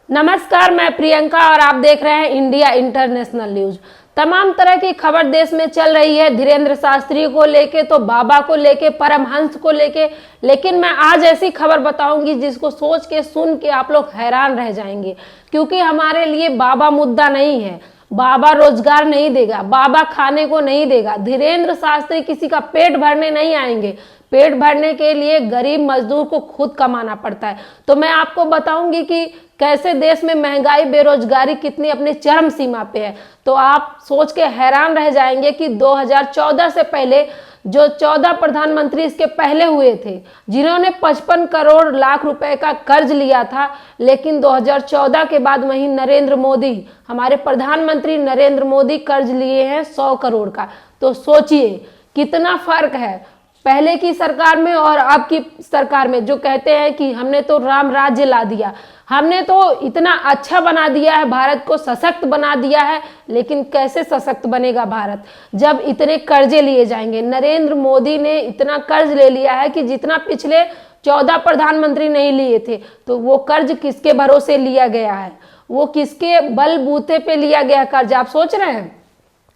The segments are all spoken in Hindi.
नमस्कार, मैं प्रियंका और आप देख रहे हैं इंडिया इंटरनेशनल न्यूज। तमाम तरह की खबर देश में चल रही है, धीरेंद्र शास्त्री को लेके, तो बाबा को लेके, परमहंस को लेके। लेकिन मैं आज ऐसी खबर बताऊंगी जिसको सोच के सुन के आप लोग हैरान रह जाएंगे, क्योंकि हमारे लिए बाबा मुद्दा नहीं है। बाबा रोजगार नहीं देगा, बाबा खाने को नहीं देगा, धीरेंद्र शास्त्री किसी का पेट भरने नहीं आएंगे। पेट भरने के लिए गरीब मजदूर को खुद कमाना पड़ता है। तो मैं आपको बताऊंगी कि कैसे देश में महंगाई, बेरोजगारी कितनी अपनी चरम सीमा पे है। तो आप सोच के हैरान रह जाएंगे कि 2014 से पहले जो 14 प्रधानमंत्री इसके पहले हुए थे, जिन्होंने 55 करोड़ लाख रुपए का कर्ज लिया था, लेकिन 2014 के बाद वहीं नरेंद्र मोदी, हमारे प्रधानमंत्री नरेंद्र मोदी कर्ज लिए हैं 100 करोड़ का। तो सोचिए कितना फर्क है पहले की सरकार में और अब की सरकार में। जो कहते हैं कि हमने तो राम राज्य ला दिया, हमने तो इतना अच्छा बना दिया है, भारत को सशक्त बना दिया है। लेकिन कैसे सशक्त बनेगा भारत जब इतने कर्जे लिए जाएंगे? नरेंद्र मोदी ने इतना कर्ज ले लिया है कि जितना पिछले 14 प्रधानमंत्री नहीं लिए थे। तो वो कर्ज किसके भरोसे लिया गया है? वो किसके बलबूते पे लिया गया कर्ज? आप सोच रहे हैं?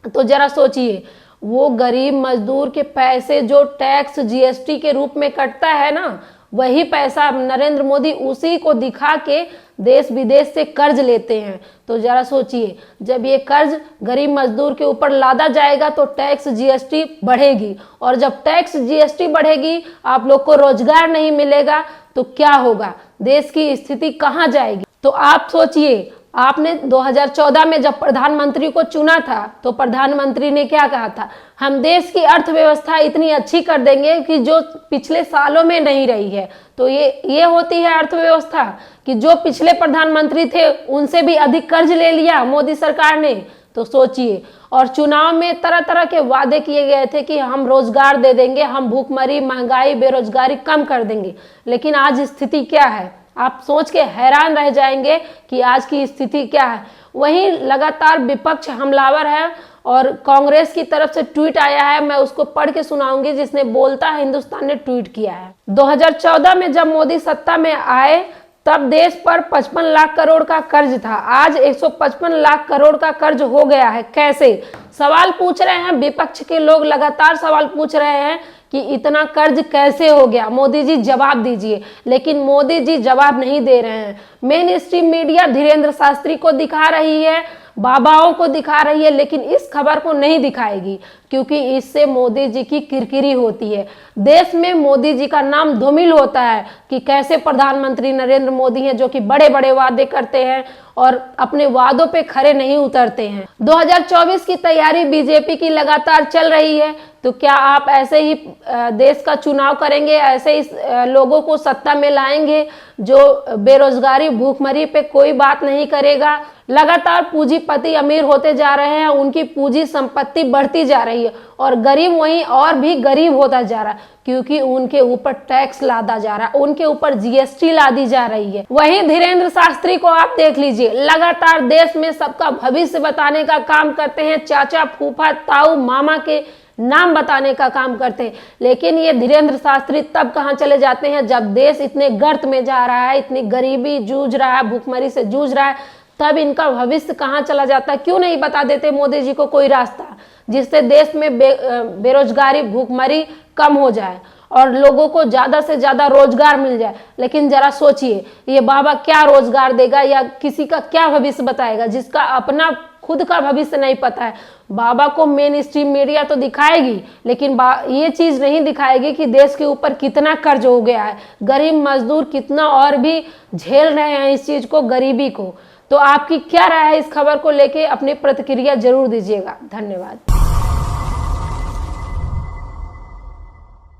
तो जरा सोचिए, वो गरीब मजदूर के पैसे जो टैक्स जीएसटी के रूप में कटता है ना, वही पैसा नरेंद्र मोदी उसी को दिखा के देश विदेश से कर्ज लेते हैं। तो जरा सोचिए, जब ये कर्ज गरीब मजदूर के ऊपर लादा जाएगा तो टैक्स जीएसटी बढ़ेगी, और जब टैक्स जीएसटी बढ़ेगी, आप लोग को रोजगार नहीं मिलेगा, तो क्या होगा? देश की स्थिति कहाँ जाएगी? तो आप सोचिए, आपने 2014 में जब प्रधानमंत्री को चुना था तो प्रधानमंत्री ने क्या कहा था? हम देश की अर्थव्यवस्था इतनी अच्छी कर देंगे कि जो पिछले सालों में नहीं रही है। तो ये होती है अर्थव्यवस्था कि जो पिछले प्रधानमंत्री थे उनसे भी अधिक कर्ज ले लिया मोदी सरकार ने। तो सोचिए, और चुनाव में तरह तरह के वादे किए गए थे कि हम रोजगार दे देंगे, हम भूखमरी, महंगाई, बेरोजगारी कम कर देंगे। लेकिन आज स्थिति क्या है? आप सोच के हैरान रह जाएंगे कि आज की स्थिति क्या है। वहीं लगातार विपक्ष हमलावर है और कांग्रेस की तरफ से ट्वीट आया है, मैं उसको पढ़ के सुनाऊंगी, जिसने बोलता है हिंदुस्तान ने ट्वीट किया है। 2014 में जब मोदी सत्ता में आए तब देश पर 55 लाख करोड़ का कर्ज था। आज 155 लाख करोड़ का कर्ज हो गया है। कैसे? सवाल पूछ रहे हैं विपक्ष के लोग, लगातार सवाल पूछ रहे हैं कि इतना कर्ज कैसे हो गया? मोदी जी जवाब दीजिए। लेकिन मोदी जी जवाब नहीं दे रहे हैं। Main stream media Dhirendra Shastri को दिखा रही है, बाबाओं को दिखा रही है, लेकिन इस खबर को नहीं दिखाएगी, क्योंकि इससे मोदी जी की किरकिरी होती है। देश में मोदी जी का नाम धूमिल होता है कि कैसे प्रधानमंत्री नरेंद्र मोदी हैं जो कि बड़े बड़े वादे करते हैं और अपने वादों पे खरे नहीं उतरते हैं। 2024 की तैयारी बीजेपी की लगातार चल रही है। तो क्या आप ऐसे ही देश का चुनाव करेंगे, ऐसे ही लोगों को सत्ता में लाएंगे जो बेरोजगारी, भूखमरी पे कोई बात नहीं करेगा? लगातार पूंजीपति अमीर होते जा रहे हैं, उनकी पूंजी संपत्ति बढ़ती जा रही है, और गरीब वहीं और भी गरीब होता जा रहा है, क्योंकि उनके ऊपर टैक्स लादा जा रहा है, उनके ऊपर जीएसटी लादी जा रही है। वहीं धीरेंद्र शास्त्री को आप देख लीजिए, लगातार देश में सबका भविष्य बताने का काम करते हैं, चाचा, फूफा, ताऊ, मामा के नाम बताने का काम करते हैं। लेकिन ये धीरेंद्र शास्त्री तब कहाँ चले जाते हैं जब देश इतने गर्त में जा रहा है, इतनी गरीबी जूझ रहा है, भूखमरी से जूझ रहा है, तब इनका भविष्य कहाँ चला जाता है? क्यों नहीं बता देते मोदी जी को कोई रास्ता जिससे देश में बेरोजगारी, भूखमरी कम हो जाए और लोगों को ज्यादा से ज्यादा रोजगार मिल जाए? लेकिन जरा सोचिए, ये बाबा क्या रोजगार देगा या किसी का क्या भविष्य बताएगा जिसका अपना खुद का भविष्य नहीं पता है? बाबा को मेन स्ट्रीम मीडिया तो दिखाएगी, लेकिन ये चीज नहीं दिखाएगी कि देश के ऊपर कितना कर्ज हो गया है, गरीब मजदूर कितना और भी झेल रहे हैं इस चीज को, गरीबी को। तो आपकी क्या राय है इस खबर को लेके? अपनी प्रतिक्रिया जरूर दीजिएगा। धन्यवाद।